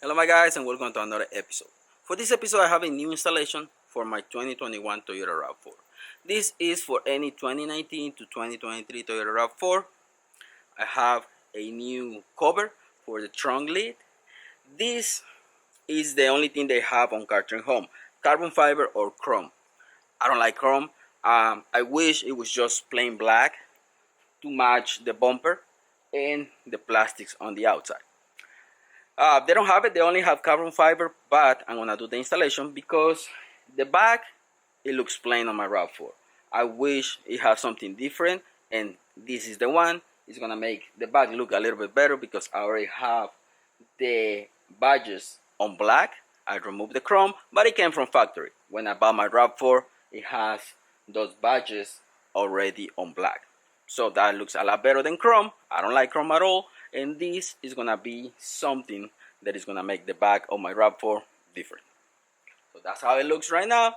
Hello my guys and welcome to another episode. For this episode I have a new installation for my 2021 Toyota RAV4. This is for any 2019 to 2023 Toyota RAV4. I have a new cover for the trunk lid. This is the only thing they have on Cartrimhome, carbon fiber or chrome. I don't like chrome. I wish it was just plain black to match the bumper and the plastics on the outside. They don't have it, they only have carbon fiber, but I'm gonna do the installation because the back, it looks plain on my RAV4. I wish it has something different, and this is the one. It's gonna make the back look a little bit better because I already have the badges on black. I removed the chrome, but it came from factory. When I bought my RAV4, it has those badges already on black. So that looks a lot better than chrome. I don't like chrome at all, and this is gonna be something that is gonna make the back of my RAV4 different. So that's how it looks right now.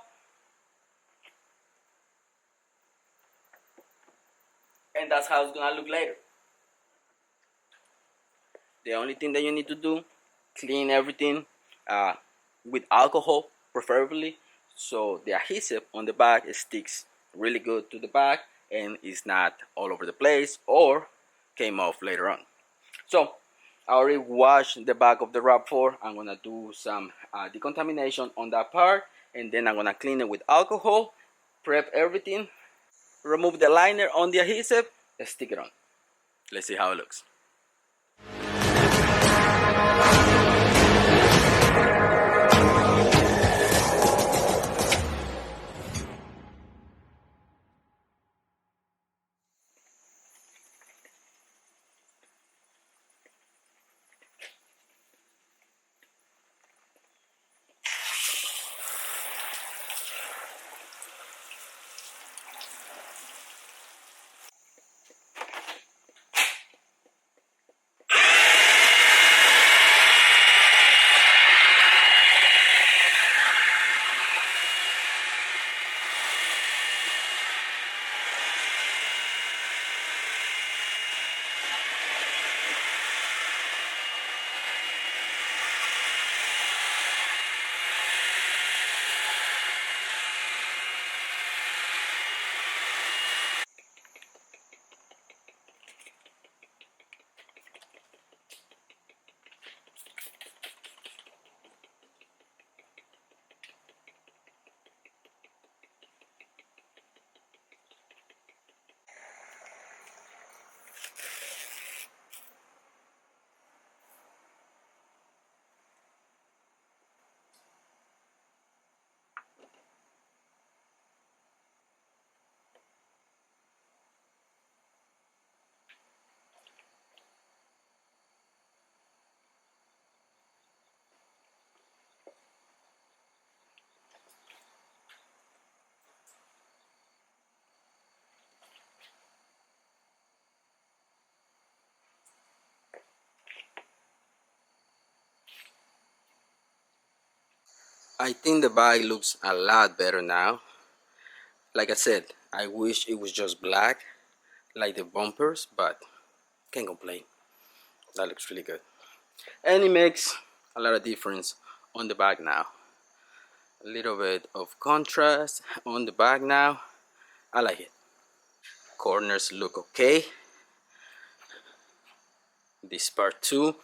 And that's how it's gonna look later. The only thing that you need to do, clean everything with alcohol preferably, so the adhesive on the back sticks really good to the back and is not all over the place or came off later on. So I already washed the back of the RAV4. I'm gonna do some decontamination on that part, and then I'm gonna clean it with alcohol, prep everything, remove the liner on the adhesive, and stick it on. Let's see how it looks. I think the bag looks a lot better now. Like I said, I wish it was just black like the bumpers, but can't complain. That looks really good. And it makes a lot of difference on the back now. A little bit of contrast on the back now. I like it. Corners look okay. This part too,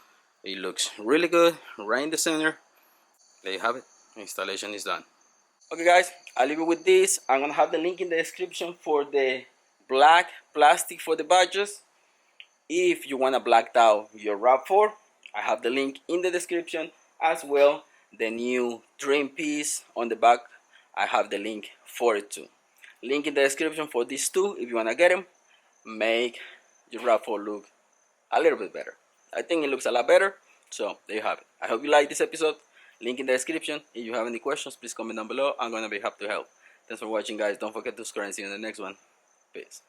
it looks really good right in the center. There you have it. Installation is done. Okay guys, I'll leave you with this. I'm gonna have the link in the description for the black plastic for the badges. If you wanna black out your RAV4, I have the link in the description, as well the new trim piece on the back. I have the link for it too. Link in the description for these two if you wanna get them. Make your RAV4 look a little bit better. I think it looks a lot better. So there you have it. I hope you like this episode. Link in the description. If you have any questions, please comment down below. I'm gonna be happy to help. Thanks for watching guys. Don't forget to subscribe and see you in the next one. Peace.